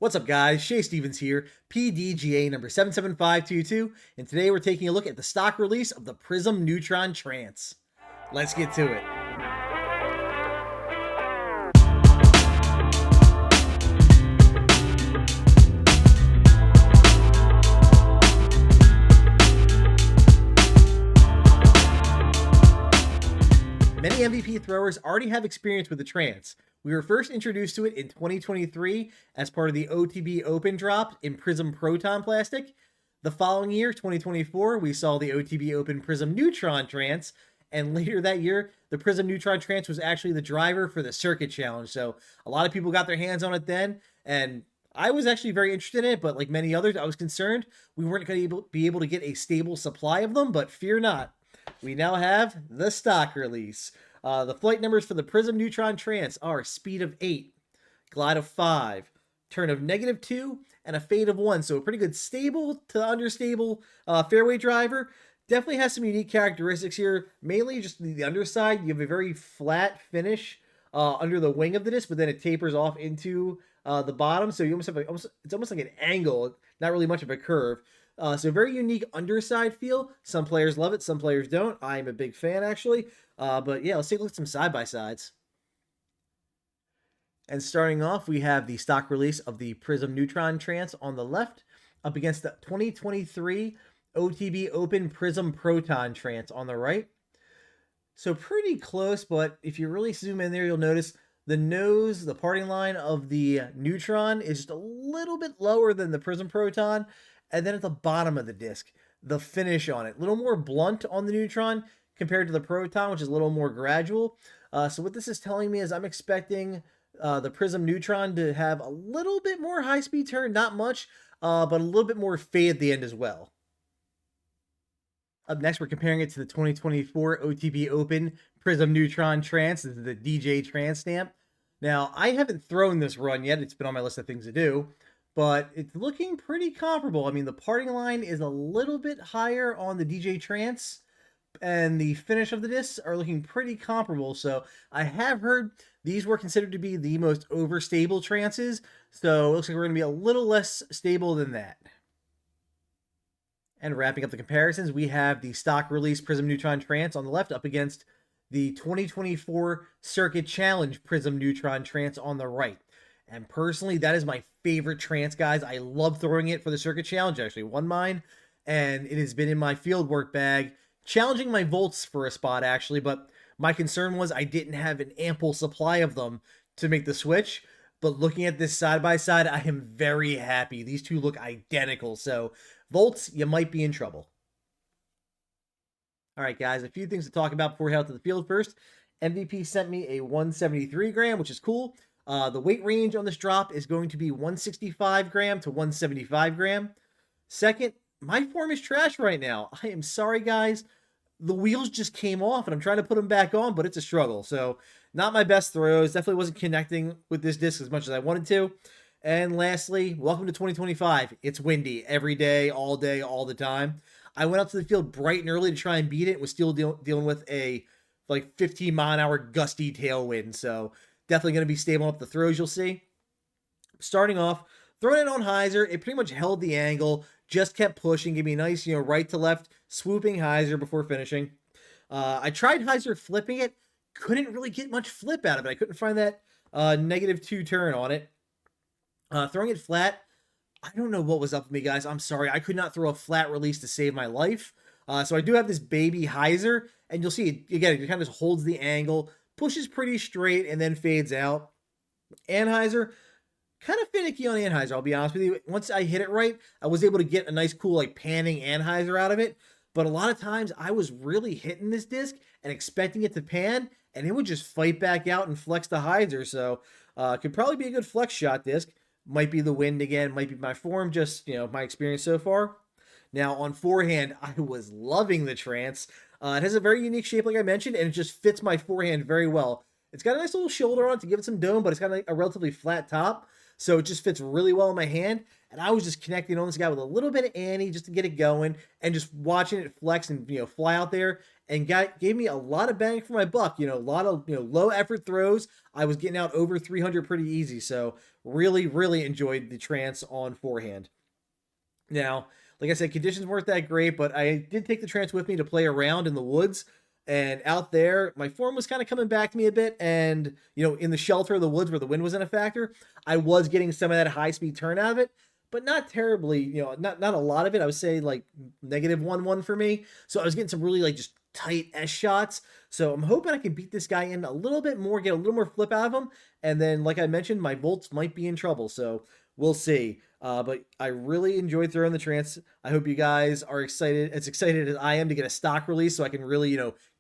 What's up, guys? Shay Stevens here, PDGA number 77522, and today we're taking a look at the stock release of the Prism Neutron Trance. Let's get to it. Many MVP throwers already have experience with the Trance. We were first introduced to it in 2023 as part of the OTB Open drop in Prism Proton plastic. The following year, 2024, we saw the OTB Open Prism Neutron Trance, and later that year, the Prism Neutron Trance was actually the driver for the Circuit Challenge. So a lot of people got their hands on it then, and I was actually very interested in it, but like many others, I was concerned we weren't going to be able to get a stable supply of them, but fear not. We now have the stock release. The flight numbers for the Prism Neutron Trance are speed of 8, glide of 5, turn of -2, and a fade of 1. So a pretty good stable to understable fairway driver. Definitely has some unique characteristics here. Mainly just the underside. You have a very flat finish under the wing of the disc, but then it tapers off into the bottom. So you almost have it's almost like an angle, not really much of a curve. So very unique underside feel. Some players love it, some players don't. I'm a big fan, actually. But yeah, let's take a look at some side-by-sides. And starting off, we have the stock release of the Prism Neutron Trance on the left, up against the 2023 OTB Open Prism Proton Trance on the right. So pretty close, but if you really zoom in there, you'll notice the nose, the parting line of the Neutron is just a little bit lower than the Prism Proton. And then at the bottom of the disc, the finish on it, a little more blunt on the Neutron compared to the Proton, which is a little more gradual. So what this is telling me is I'm expecting the Prism Neutron to have a little bit more high-speed turn, not much, but a little bit more fade at the end as well. Up next, we're comparing it to the 2024 OTB Open Prism Neutron Trance. This is the DJ Trance stamp. Now, I haven't thrown this run yet. It's been on my list of things to do, but it's looking pretty comparable. I mean, the parting line is a little bit higher on the DJ Trance, and the finish of the discs are looking pretty comparable. So I have heard these were considered to be the most overstable trances, so it looks like we're going to be a little less stable than that. And wrapping up the comparisons, we have the stock release Prism Neutron Trance on the left up against the 2024 Circuit Challenge Prism Neutron Trance on the right. And personally, that is my favorite trance, guys. I love throwing it for the Circuit Challenge. I actually won mine, and it has been in my field work bag, challenging my volts for a spot, actually. But my concern was I didn't have an ample supply of them to make the switch. But looking at this side by side, I am very happy. These two look identical. So, volts, you might be in trouble. All right, guys, a few things to talk about before we head out to the field. First, MVP sent me a 173 gram, which is cool. The weight range on this drop is going to be 165 gram to 175 gram. Second, my form is trash right now. I am sorry, guys. The wheels just came off, and I'm trying to put them back on, but it's a struggle. So, not my best throws. Definitely wasn't connecting with this disc as much as I wanted to. And lastly, welcome to 2025. It's windy every day, all the time. I went out to the field bright and early to try and beat it. Was still dealing with a like 15-mile-an-hour gusty tailwind. So, definitely going to be stable up the throws, you'll see. Starting off, throwing it on hyzer, it pretty much held the angle, just kept pushing, gave me a nice, right to left, swooping hyzer before finishing. I tried hyzer flipping it, couldn't really get much flip out of it. I couldn't find that -2 turn on it. Throwing it flat, I don't know what was up with me, guys. I'm sorry. I could not throw a flat release to save my life. So I do have this baby hyzer, and you'll see, again, it kind of just holds the angle, pushes pretty straight, and then fades out. Anhyzer, kind of finicky on Anhyzer, I'll be honest with you. Once I hit it right, I was able to get a nice, cool, like, panning Anhyzer out of it. But a lot of times, I was really hitting this disc and expecting it to pan, and it would just fight back out and flex the hyzer. So, could probably be a good flex shot disc. Might be the wind again, might be my form, just, my experience so far. Now, on forehand, I was loving the Trance. It has a very unique shape, like I mentioned, and it just fits my forehand very well. It's got a nice little shoulder on it to give it some dome, but it's got a relatively flat top. So it just fits really well in my hand. And I was just connecting on this guy with a little bit of Annie just to get it going, and just watching it flex and fly out there, and gave me a lot of bang for my buck. A lot of low effort throws. I was getting out over 300 pretty easy. So really, really enjoyed the Trance on forehand. Now, like I said, conditions weren't that great, but I did take the Trance with me to play around in the woods. And out there, my form was kind of coming back to me a bit. And, in the shelter of the woods where the wind wasn't a factor, I was getting some of that high speed turn out of it, but not terribly, not a lot of it. I would say like -1-1 for me. So I was getting some really like just tight S shots. So I'm hoping I can beat this guy in a little bit more, get a little more flip out of him. And then, like I mentioned, my volts might be in trouble. So we'll see. But I really enjoyed throwing the Trance. I hope you guys are as excited as I am to get a stock release so I can really,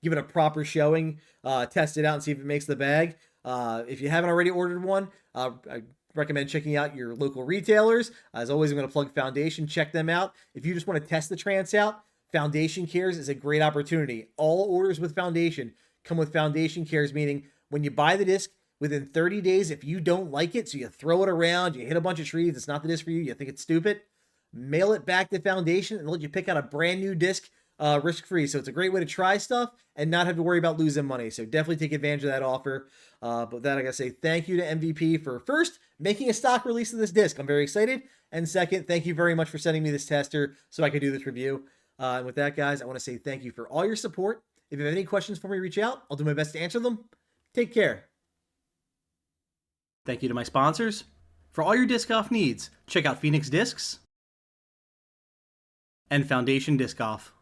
give it a proper showing, test it out and see if it makes the bag. If you haven't already ordered one, I recommend checking out your local retailers. As always, I'm going to plug Foundation. Check them out. If you just want to test the Trance out, Foundation Cares is a great opportunity. All orders with Foundation come with Foundation Cares, meaning when you buy the disc, within 30 days, if you don't like it, so you throw it around, you hit a bunch of trees, it's not the disc for you, you think it's stupid, mail it back to Foundation and let you pick out a brand new disc risk-free. So it's a great way to try stuff and not have to worry about losing money. So definitely take advantage of that offer. But with that, I gotta say thank you to MVP for first making a stock release of this disc. I'm very excited. And second, thank you very much for sending me this tester so I could do this review. And with that, guys, I want to say thank you for all your support. If you have any questions for me, reach out. I'll do my best to answer them. Take care. Thank you to my sponsors. For all your disc golf needs, check out Phoenix Discs and Foundation Disc Golf.